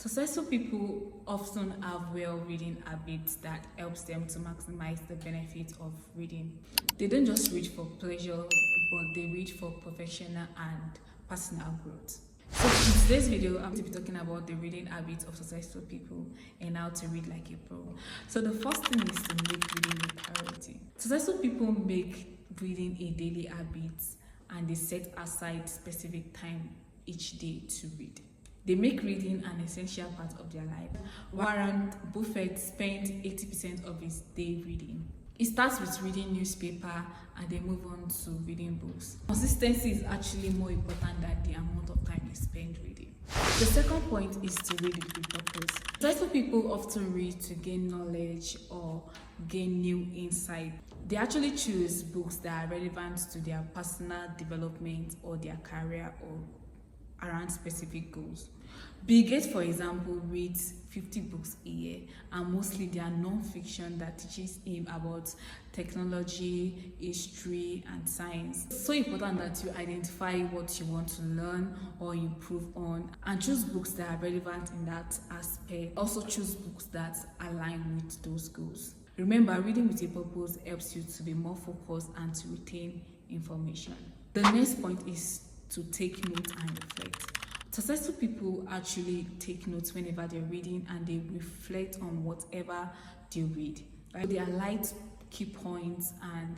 Successful people often have well reading habits that helps them to maximize the benefit of reading. They don't just read for pleasure, but they read for professional and personal growth. So in today's video, I'm going to be talking about the reading habits of successful people and how to read like a pro. So the first thing is to make reading a priority. Successful people make reading a daily habit and they set aside specific time each day to read. They make reading an essential part of their life. Warren Buffett spent 80% of his day reading. It starts with reading newspaper and they move on to reading books. Consistency is actually more important than the amount of time you spend reading. The second point is to read with purpose. Successful people often read to gain knowledge or gain new insight. They actually choose books that are relevant to their personal development or their career or around specific goals. Bill Gates, for example, reads 50 books a year, and mostly they are non-fiction that teaches him about technology, history, and science. It's so important that you identify what you want to learn or improve on and choose books that are relevant in that aspect. Also choose books that align with those goals. Remember, reading with a purpose helps you to be more focused and to retain information. The next point is to take notes and reflect. Successful people actually take notes whenever they're reading and they reflect on whatever they read. Right? They highlight key points and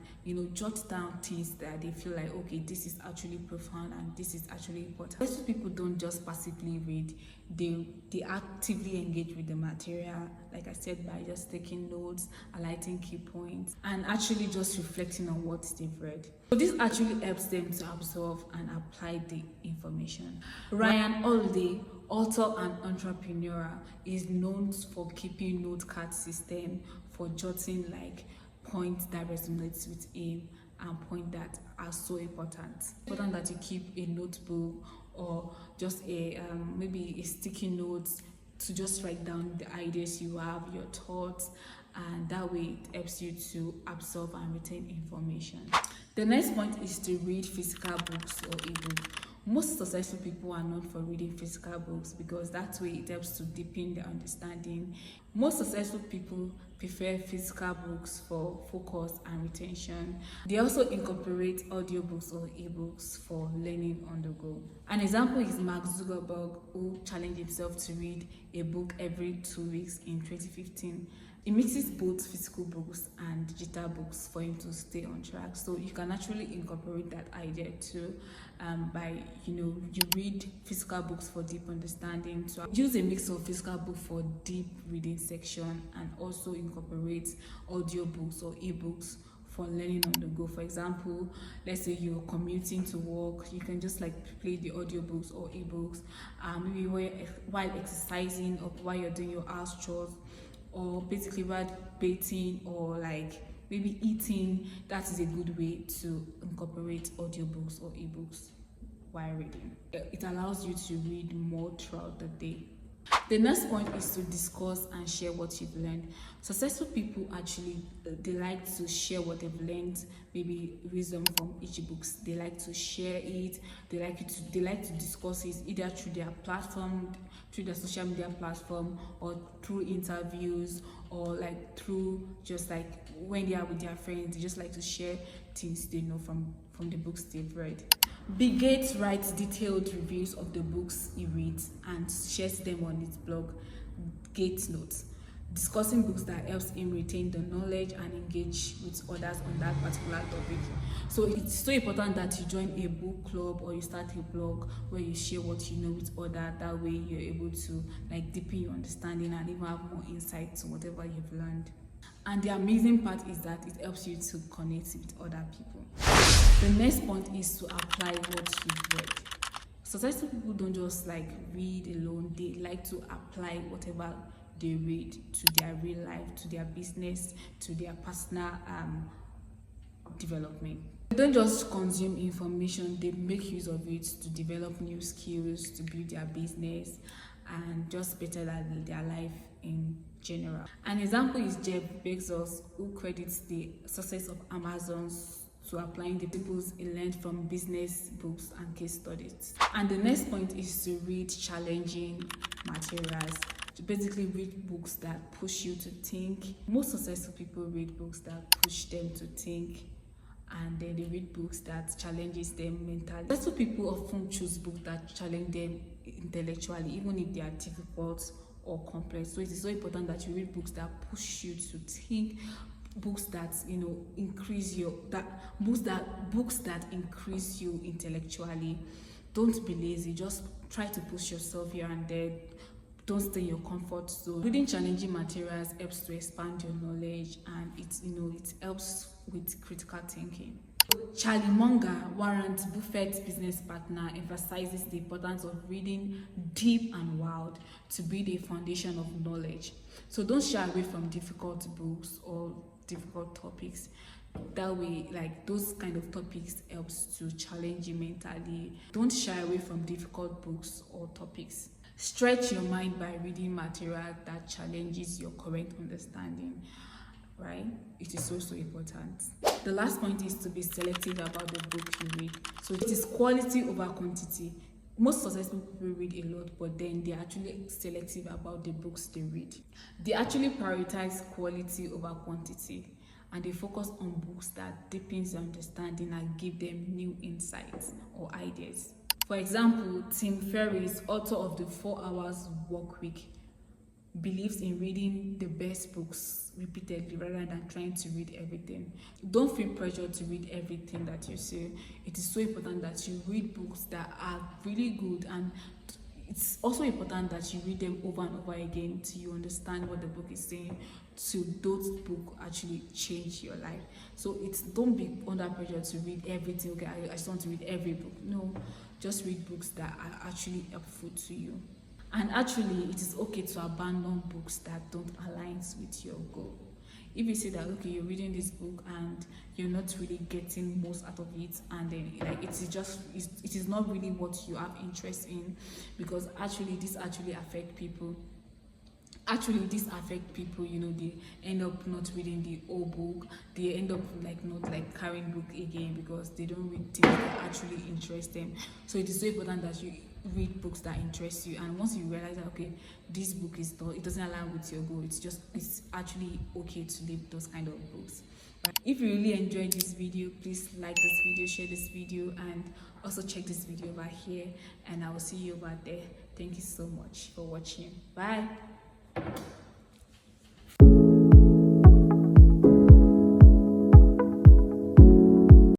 jot down things that they feel like, okay, this is actually profound and this is actually important. Successful people don't just passively read, they actively engage with the material, like I said, by just taking notes, highlighting key points, and actually just reflecting on what they've read. So this actually helps them to absorb and apply the information. Ryan Holiday, author and entrepreneur, is known for keeping note card system, for jotting points that resonates with him and points that are so important. It's important that you keep a notebook or just maybe a sticky note to just write down the ideas you have, your thoughts, and that way it helps you to absorb and retain information. The next point is to read physical books or ebook. Most successful people are known for reading physical books because that way it helps to deepen their understanding. Most successful people prefer physical books for focus and retention. They also incorporate audiobooks or ebooks for learning on the go. An example is Mark Zuckerberg, who challenged himself to read a book every 2 weeks in 2015. It mixes both physical books and digital books for him to stay on track. So you can actually incorporate that idea too by you read physical books for deep understanding. So use a mix of physical book for deep reading section and also incorporate audiobooks or ebooks for learning on the go. For example, let's say you're commuting to work, you can just play the audiobooks or ebooks maybe while exercising or while you're doing your house chores, or basically while bathing or maybe eating. That is a good way to incorporate audiobooks or ebooks while reading. It allows you to read more throughout the day. The next point is to discuss and share what you've learned. Successful people actually, they like to share what they've learned, maybe wisdom from each books. They like to share it. They like to discuss it either through their platform, through their social media platform, or through interviews, or through just when they are with their friends. They just like to share things they know from the books they've read. Bill Gates writes detailed reviews of the books he reads and shares them on his blog, Gates Notes, discussing books that helps him retain the knowledge and engage with others on that particular topic. So it's so important that you join a book club or you start a blog where you share what you know with others. That way you're able to deepen your understanding and even have more insight to whatever you've learned. And the amazing part is that it helps you to connect with other people. The next point is to apply what you've read. Successful people don't just read alone, they like to apply whatever they read to their real life, to their business, to their personal development. They don't just consume information, they make use of it to develop new skills, to build their business, and just better their life in general. An example is Jeff Bezos, who credits the success of Amazon to applying the principles he learned from business books and case studies. And the next point is to read challenging materials. To basically read books that push you to think. Most successful people read books that push them to think, and then they read books that challenges them mentally. That's why people often choose books that challenge them intellectually, even if they are difficult or complex. So it is so important that you read books that push you to think, books that increase your books that increase you intellectually. Don't be lazy, just try to push yourself here and there. Don't stay in your comfort zone. Reading challenging materials helps to expand your knowledge, and it helps with critical thinking. Charlie Munger, Warren Buffett's business partner, emphasizes the importance of reading deep and wide to build a foundation of knowledge. So don't shy away from difficult books or difficult topics. That way, like, those kind of topics helps to challenge you mentally. Don't shy away from difficult books or topics. Stretch your mind by reading material that challenges your current understanding, right? It is so important. The last point is to be selective about the book you read. So it is quality over quantity. Most successful people read a lot, but then they're actually selective about the books they read. They actually prioritize quality over quantity, and they focus on books that deepens their understanding and give them new insights or ideas. For example, Tim Ferriss, author of the 4 Hours Work Week, believes in reading the best books repeatedly rather than trying to read everything. Don't feel pressure to read everything that you see. It is so important that you read books that are really good, and it's also important that you read them over and over again till you understand what the book is saying, till those books actually change your life. So don't be under pressure to read everything. Okay, I just want to read every book. No, just read books that are actually helpful to you. And actually, it is okay to abandon books that don't align with your goal. If you say that, okay, you're reading this book and you're not really getting most out of it, and then it is not really what you have interest in, because this actually affect people. This affect people, they end up not reading the whole book. They end up not carrying book again because they don't read things that actually interest them. So it is so important that you read books that interest you, and once you realize that, okay, this book it doesn't align with your goal, it's actually okay to leave those kind of books. If you really enjoyed this video, please like this video, share this video, and also check this video over here, and I will see you over there. Thank you so much for watching. Bye.